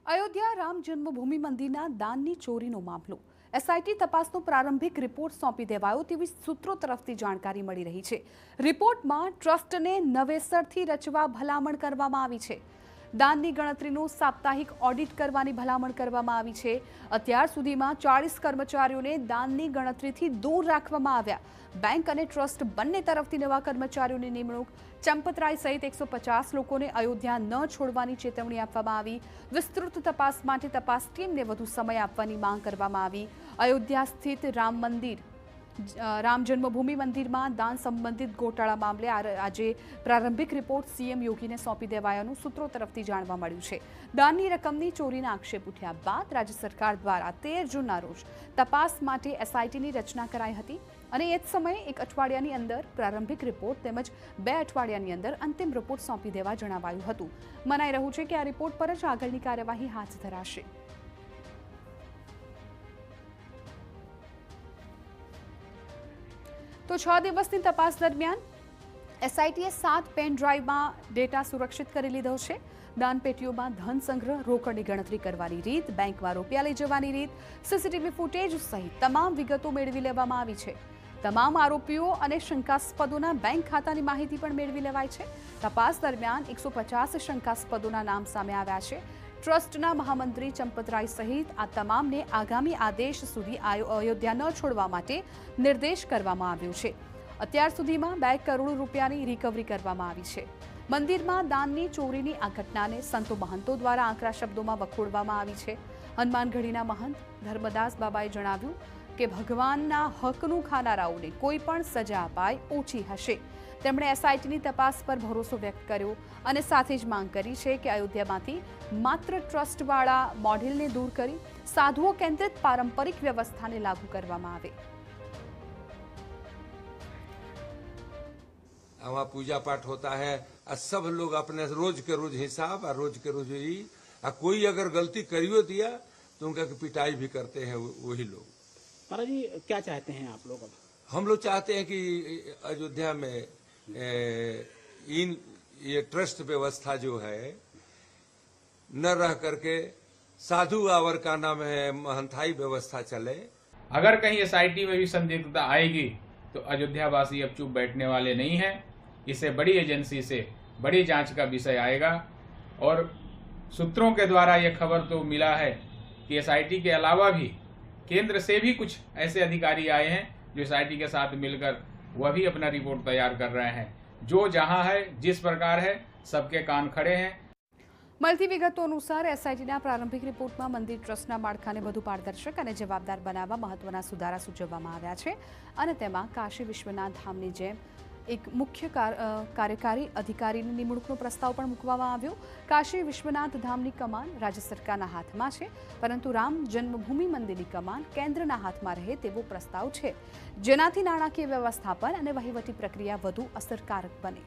અયોધ્યા રામ જન્મભૂમિ મંદિરના દાનની ચોરીનો મામલો એસઆઈટી તપાસનો પ્રારંભિક રિપોર્ટ સોંપી દેવાયો તેવી સૂત્રો તરફથી જાણકારી મળી રહી છે। રિપોર્ટમાં ટ્રસ્ટને નવેસરથી રચવા ભલામણ કરવામાં આવી છે। દાનની ગણતરીનું સાપ્તાહિક ઓડિટ કરવાની ભલામણ કરવામાં આવી છે। અત્યાર સુધીમાં 40 કર્મચારીઓને દાનની ગણતરીથી દૂર રાખવામાં આવ્યા। બેંક અને ટ્રસ્ટ બંને તરફથી નવા કર્મચારીઓની નિમણૂક, ચંપતરાય સહિત 150 લોકોને અયોધ્યા ન છોડવાની ચેતવણી આપવામાં આવી। વિસ્તૃત તપાસ માટે તપાસ ટીમને વધુ સમય આપવાની માંગ કરવામાં આવી। અયોધ્યા સ્થિત રામ જન્મભૂમિ મંદિરમાં દાન સંબંધિત ગોટાળા મામલે આજે પ્રારંભિક રિપોર્ટ સીએમ યોગીને સોંપી દેવાયાનું સૂત્રો તરફથી જાણવા મળ્યું છે। દાનની રકમની ચોરીના આક્ષેપ ઉઠ્યા બાદ રાજ્ય સરકાર દ્વારા 13 જૂનના રોજ તપાસ માટે એસઆઈટીની રચના કરાઈ હતી અને એ જ સમયે એક અઠવાડિયાની અંદર પ્રારંભિક રિપોર્ટ તેમજ 2 અઠવાડિયાની અંદર અંતિમ રિપોર્ટ સોંપી દેવા જણાવાયું હતું। મનાઈ રહ્યું છે કે આ રિપોર્ટ પર જ આગળની કાર્યવાહી હાથ ધરાશે। તો 6 દિવસની તપાસ દરમિયાન એસઆઈટીએ 7 પેન ડ્રાઈવમાં ડેટા સુરક્ષિત કરી લીધો છે। દાન પેટીઓમાં ધન સંગ્રહ, રોકડની ગણતરી કરવાની રીત, બેંકમાં રૂપિયા લઈ જવાની રીત, સીસીટીવી ફૂટેજ સહિત તમામ વિગતો મેળવી લેવામાં આવી છે। તમામ આરોપીઓ અને શંકાસ્પદોના બેંક ખાતાની માહિતી પણ મેળવી લેવાઈ છે। તપાસ દરમિયાન 150 શંકાસ્પદોના નામ સામે આવ્યા છે। ટ્રસ્ટના મહામંત્રી ચંપતરાય સહિત આ તમામને આગામી આદેશ સુધી અયોધ્યા ન છોડવા માટે નિર્દેશ કરવામાં આવ્યો છે। અત્યાર સુધીમાં 2 કરોડ રૂપિયાની રિકવરી કરવામાં આવી છે। મંદિરમાં દાનની ચોરીની આ ઘટનાને સંતો મહંતો દ્વારા આકરા શબ્દોમાં વખોડવામાં આવી છે। હનુમાનગઢીના મહંત ધર્મદાસ બાબાએ જણાવ્યું કે ભગવાનના હકનું ખાનારાઓને કોઈ પણ સજા અપાય ઓછી હશે। તેમણે એસઆઈટીની તપાસ પર ભરોસો વ્યક્ત કર્યો અને સાથે જ માંગ કરી છે કે અયોધ્યામાંથી માત્ર ટ્રસ્ટવાળા મોડેલને દૂર કરી સાધુઓ કેન્દ્રિત પારંપરિક વ્યવસ્થાને લાગુ કરવામાં આવે। वहाँ पूजा पाठ होता है और सब लोग अपने रोज के रोज हिसाब और रोज के रोज ही कोई अगर गलती करियो दिया तो उनका पिटाई भी करते हैं वही लोग। महाराज जी क्या चाहते हैं आप लोग? अब हम लोग चाहते हैं कि अयोध्या में ये ट्रस्ट व्यवस्था जो है न रह करके साधु आवर का नाम है महंताई व्यवस्था चले। अगर कहीं एसआईटी में भी संदिग्धता आएगी तो अयोध्यावासी अब चुप बैठने वाले नहीं हैं। इसे बड़ी एजेंसी से बड़ी जांच का विषय आएगा और सूत्रों के द्वारा यह खबर तो मिला है कि एसआईटी के अलावा भी केंद्र से भी कुछ ऐसे अधिकारी आए हैं जो एसआईटी के साथ मिलकर वह भी अपना रिपोर्ट तैयार कर रहे हैं। जो जहां है जिस प्रकार है सबके कान खड़े हैं। મળતી વિગતો અનુસાર એસઆઈટીના પ્રારંભિક રિપોર્ટમાં મંદિર ટ્રસ્ટના માળખાને વધુ પારદર્શક અને જવાબદાર બનાવવા મહત્વના સુધારા સૂચવવામાં આવ્યા છે અને તેમાં કાશી વિશ્વનાથ ધામની જેમ એક મુખ્ય કાર્યકારી અધિકારીની નિમણૂકનો પ્રસ્તાવ પણ મૂકવામાં આવ્યો। કાશી વિશ્વનાથ ધામની કમાન રાજ્ય સરકારના હાથમાં છે, પરંતુ રામ જન્મભૂમિ મંદિરની કમાન કેન્દ્રના હાથમાં રહે તેવો પ્રસ્તાવ છે, જેનાથી નાણાકીય વ્યવસ્થાપન અને વહીવટી પ્રક્રિયા વધુ અસરકારક બને।